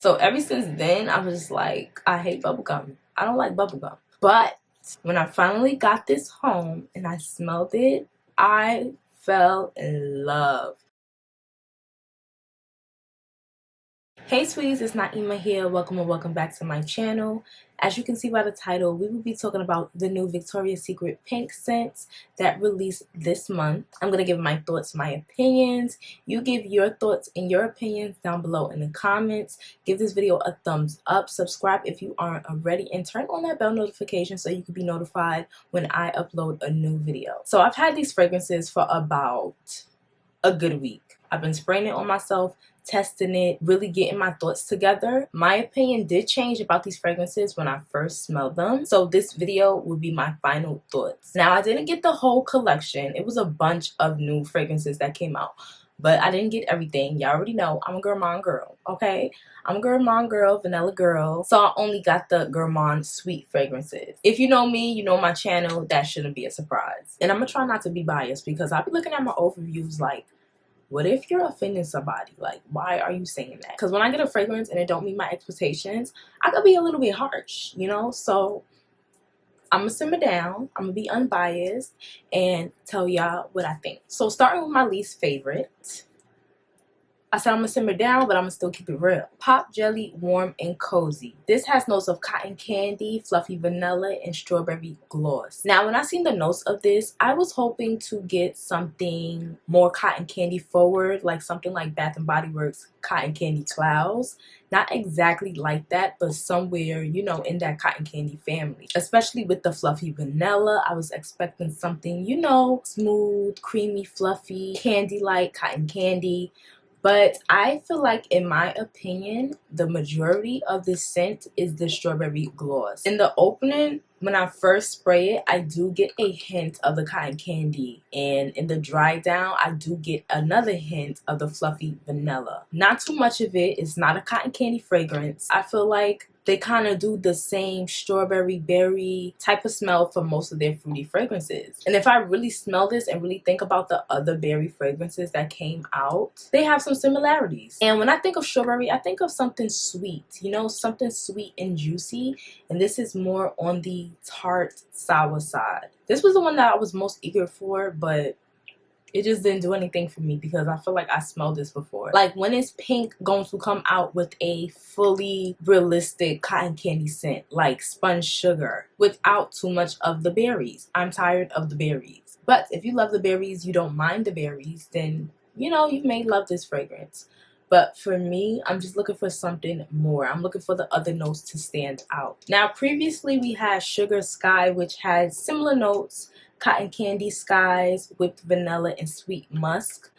So ever since then, I was just like, I hate bubblegum. I don't like bubblegum. But when I finally got this home and I smelled it, I fell in love. Hey sweeties, it's Naima here. Welcome and welcome back to my channel. As you can see by the title, we will be talking about the new Victoria's Secret pink scents that released this month. I'm going to give my thoughts, my opinions. You give your thoughts and your opinions down below in the comments. Give this video a thumbs up. Subscribe if you aren't already. And turn on that bell notification so you can be notified when I upload a new video. So I've had these fragrances for about a good week. I've been spraying it on myself, testing it, really getting my thoughts together. My opinion did change about these fragrances when I first smelled them. So this video will be my final thoughts. Now, I didn't get the whole collection. It was a bunch of new fragrances that came out, but I didn't get everything. Y'all already know I'm a gourmand girl, okay? I'm a gourmand girl, vanilla girl. So I only got the gourmand sweet fragrances. If you know me, you know my channel, that shouldn't be a surprise. And I'm gonna try not to be biased because I'll be looking at my old reviews like, what if you're offending somebody? Like, why are you saying that? Because when I get a fragrance and it don't meet my expectations, I could be a little bit harsh, you know? So I'm gonna simmer down, I'm gonna be unbiased and tell y'all what I think. So starting with my least favorite, I said I'm gonna simmer down, but I'm gonna still keep it real. Pop Jelly Warm and Cozy. This has notes of cotton candy, fluffy vanilla, and strawberry gloss. Now, when I seen the notes of this, I was hoping to get something more cotton candy forward, like something like Bath and Body Works Cotton Candy Clouds. Not exactly like that, but somewhere, you know, in that cotton candy family. Especially with the fluffy vanilla, I was expecting something, you know, smooth, creamy, fluffy, candy-like cotton candy. But I feel like, in my opinion, the majority of this scent is the strawberry gloss. In the opening, when I first spray it, I do get a hint of the cotton candy. And in the dry down, I do get another hint of the fluffy vanilla. Not too much of it. It's not a cotton candy fragrance. I feel like they kind of do the same strawberry berry type of smell for most of their fruity fragrances. And if I really smell this and really think about the other berry fragrances that came out, they have some similarities. And when I think of strawberry, I think of something sweet, you know, something sweet and juicy. And this is more on the tart sour side. This was the one that I was most eager for, but it just didn't do anything for me because I feel like I smelled this before. Like, when is Pink going to come out with a fully realistic cotton candy scent like Sponge Sugar without too much of the berries? I'm tired of the berries. But if you love the berries, you don't mind the berries, then, you know, you may love this fragrance. But for me, I'm just looking for something more. I'm looking for the other notes to stand out. Now, previously we had Sugar Sky, which had similar notes. Cotton candy skies, whipped vanilla, and sweet musk.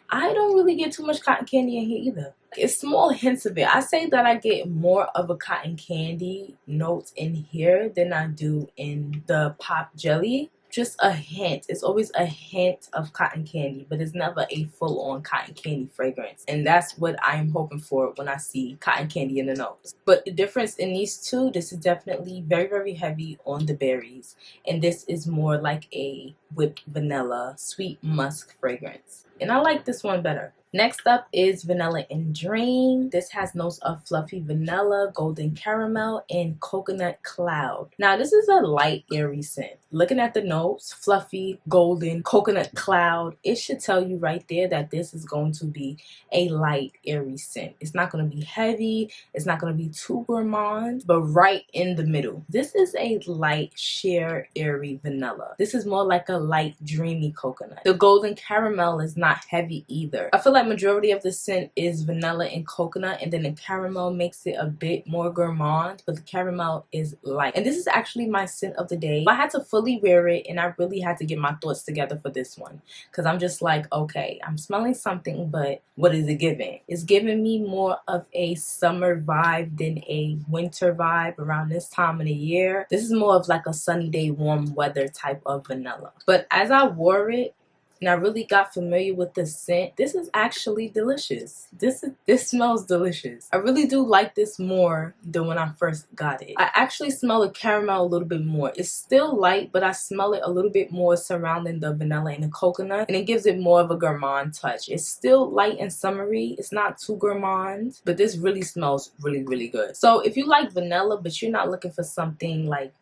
I don't really get too much cotton candy in here either. It's small hints of it. I say that I get more of a cotton candy note in here than I do in the Pop Jelly. Just a hint. It's always a hint of cotton candy, but it's never a full-on cotton candy fragrance. And that's what I am hoping for when I see cotton candy in the notes. But the difference in these two, this is definitely very, very heavy on the berries. And this is more like a whipped vanilla, sweet musk fragrance. And I like this one better. Next up is Vanilla and Dream. This has notes of fluffy vanilla, golden caramel, and coconut cloud. Now, this is a light, airy scent. Looking at the notes, fluffy, golden, coconut cloud, it should tell you right there that this is going to be a light, airy scent. It's not going to be heavy. It's not going to be too gourmand, but right in the middle. This is a light, sheer, airy vanilla. This is more like a light, dreamy coconut. The golden caramel is not heavy either. I feel like majority of the scent is vanilla and coconut, and then the caramel makes it a bit more gourmand, but the caramel is light. And this is actually my scent of the day. I had to fully wear it, and I really had to get my thoughts together for this one, because I'm just like, okay, I'm smelling something, but what is it giving? It's giving me more of a summer vibe than a winter vibe around this time of the year. This is more of like a sunny day, warm weather type of vanilla. But as I wore it, and I really got familiar with the scent. This is actually delicious. This smells delicious. I really do like this more than when I first got it. I actually smell the caramel a little bit more. It's still light, but I smell it a little bit more surrounding the vanilla and the coconut, and it gives it more of a gourmand touch. It's still light and summery. It's not too gourmand, but this really smells really, really good. So if you like vanilla, but you're not looking for something like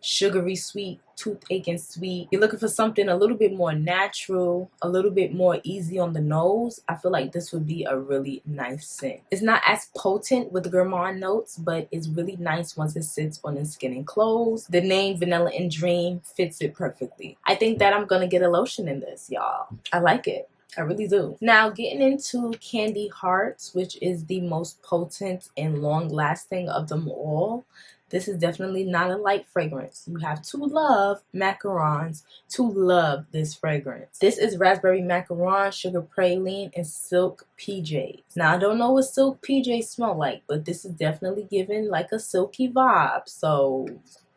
sugary sweet, toothache and sweet, you're looking for something a little bit more natural, a little bit more easy on the nose, I feel like this would be a really nice scent. It's not as potent with the gourmand notes, but it's really nice once it sits on the skin and clothes. The name Vanilla and Dream fits it perfectly. I think that I'm gonna get a lotion in this, y'all. I like it. I really do. Now, getting into Candy Hearts, which is the most potent and long-lasting of them all. This is definitely not a light fragrance. You have to love macarons to love this fragrance. This is raspberry macaron, sugar praline, and silk PJs. Now, I don't know what silk PJs smell like, but this is definitely giving like a silky vibe. So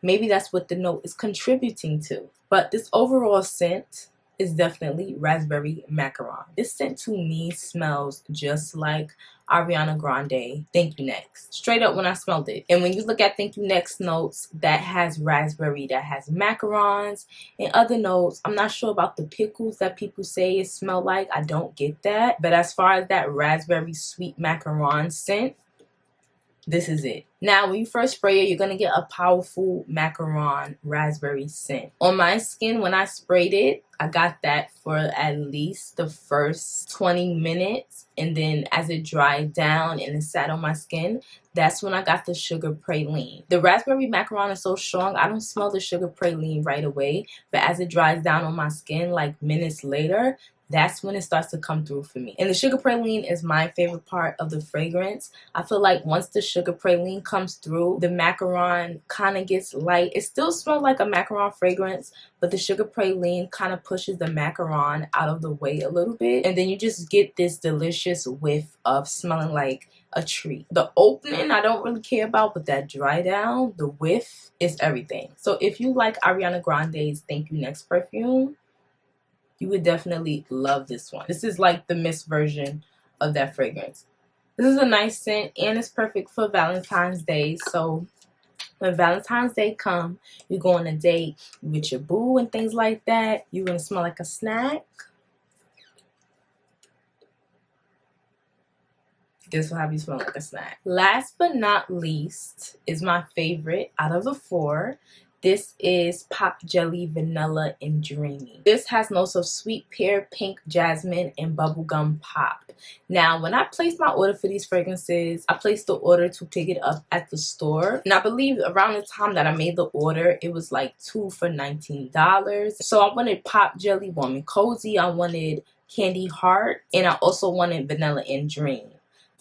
maybe that's what the note is contributing to. But this overall scent is definitely raspberry macaron. This scent to me smells just like Ariana Grande Thank You Next. Straight up when I smelled it. And when you look at Thank You Next notes, that has raspberry, that has macarons and other notes. I'm not sure about the pickles that people say it smell like. I don't get that. But as far as that raspberry sweet macaron scent, this is it. Now, when you first spray it, you're going to get a powerful macaron raspberry scent. On my skin, when I sprayed it, I got that for at least the first 20 minutes. And then as it dried down and it sat on my skin, that's when I got the sugar praline. The raspberry macaron is so strong, I don't smell the sugar praline right away. But as it dries down on my skin, like minutes later, that's when it starts to come through for me. And the sugar praline is my favorite part of the fragrance. I feel like once the sugar praline comes through, the macaron kind of gets light. It still smells like a macaron fragrance, but the sugar praline kind of pushes the macaron out of the way a little bit. And then you just get this delicious whiff of smelling like a treat. The opening I don't really care about, but that dry down, the whiff is everything. So if you like Ariana Grande's Thank You Next perfume, you would definitely love this one. This is like the MISTS version of that fragrance. This is a nice scent and it's perfect for Valentine's Day. So when Valentine's Day come, you go on a date with your boo and things like that. You're going to smell like a snack. This will have you smell like a snack. Last but not least is my favorite out of the four. This is Pop Jelly Vanilla and Dreamy. This has notes of sweet pear, pink jasmine, and bubblegum pop. Now, when I placed my order for these fragrances, I placed the order to pick it up at the store. And I believe around the time that I made the order, it was like 2 for $19. So I wanted Pop Jelly Warm and Cozy. I wanted Candy Heart. And I also wanted Vanilla and Dream.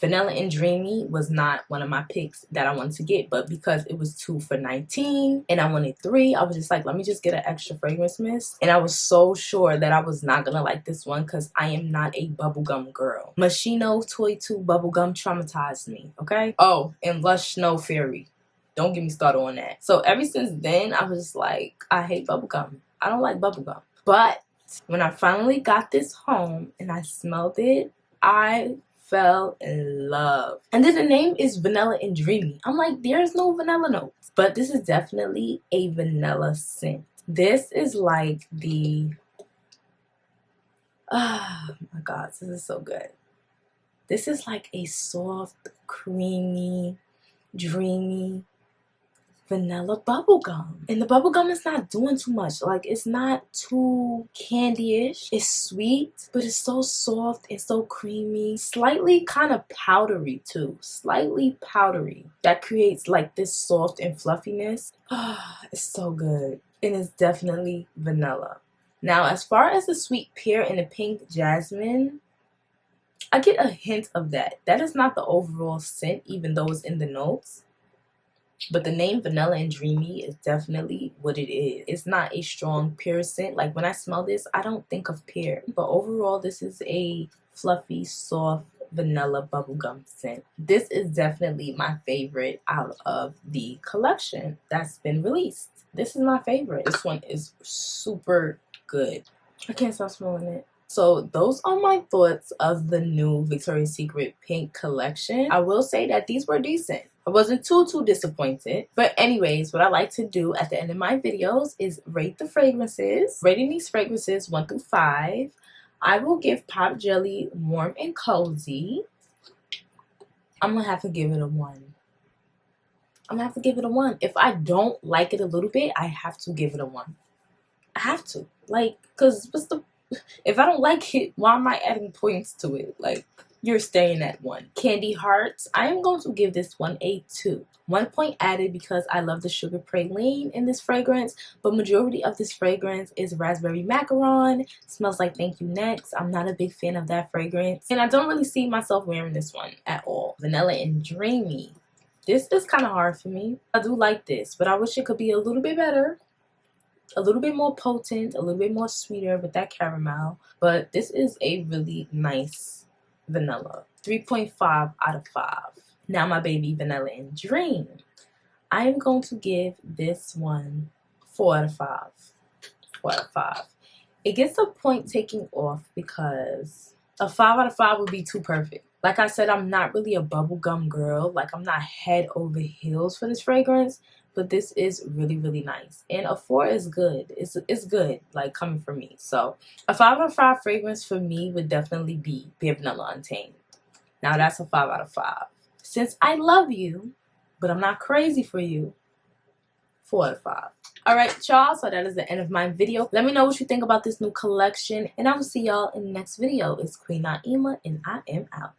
Vanilla and Dreamy was not one of my picks that I wanted to get, but because it was 2 for $19 and I wanted 3, I was just like, let me just get an extra fragrance mist. And I was so sure that I was not gonna like this one because I am not a bubblegum girl. Moschino Toy 2 bubblegum traumatized me, okay? Oh, and Lush Snow Fairy. Don't get me started on that. So ever since then, I was like, I hate bubblegum. I don't like bubblegum. But when I finally got this home and I smelled it, I fell in love. And then the name is Vanilla and Dreamy. I'm like, there's no vanilla notes. But this is definitely a vanilla scent. This is like the... oh my God, this is so good. This is like a soft, creamy, dreamy vanilla bubblegum. And the bubblegum is not doing too much. Like, it's not too candy-ish. It's sweet, but it's so soft and so creamy. Slightly kind of powdery too. Slightly powdery. That creates like this soft and fluffiness. It's so good. And it's definitely vanilla. Now, as far as the sweet pear and the pink jasmine, I get a hint of that. That is not the overall scent, even though it's in the notes. But the name Vanilla and Dreamy is definitely what it is. It's not a strong pear scent. Like when I smell this, I don't think of pear. But overall, this is a fluffy, soft, vanilla bubblegum scent. This is definitely my favorite out of the collection that's been released. This is my favorite. This one is super good. I can't stop smelling it. So those are my thoughts of the new Victoria's Secret pink collection. I will say that these were decent. I wasn't too disappointed. But anyways, what I like to do at the end of my videos is rate the fragrances. Rating these fragrances 1 through 5. I will give Pop Jelly Warm and Cozy. I'm gonna have to give it a 1. I'm gonna have to give it a 1. If I don't like it a little bit, I have to give it a 1. I have to. Like, cause what's the, if I don't like it, why am I adding points to it? Like, you're staying at 1. Candy Hearts, I am going to give this one a 2. 1 point added because I love the sugar praline in this fragrance, but majority of this fragrance is raspberry macaron. Smells like Thank You Next. I'm not a big fan of that fragrance, and I don't really see myself wearing this one at all. Vanilla and Dreamy. This is kind of hard for me. I do like this, but I wish it could be a little bit better. A little bit more potent, a little bit more sweeter with that caramel. But this is a really nice vanilla. 3.5 out of 5. Now my baby Vanilla and Dream. I am going to give this one 4 out of 5. 4 out of 5. It gets a point taking off because a 5 out of 5 would be too perfect. Like I said, I'm not really a bubblegum girl. Like, I'm not head over heels for this fragrance. But this is really, really nice. And a 4 is good. It's good, like, coming from me. So a 5 out of 5 fragrance for me would definitely be Bare Vanilla Untamed. Now that's a 5 out of 5. Since I love you, but I'm not crazy for you, 4 out of 5. Alright, y'all. So that is the end of my video. Let me know what you think about this new collection. And I will see y'all in the next video. It's Queen Naima, and I am out.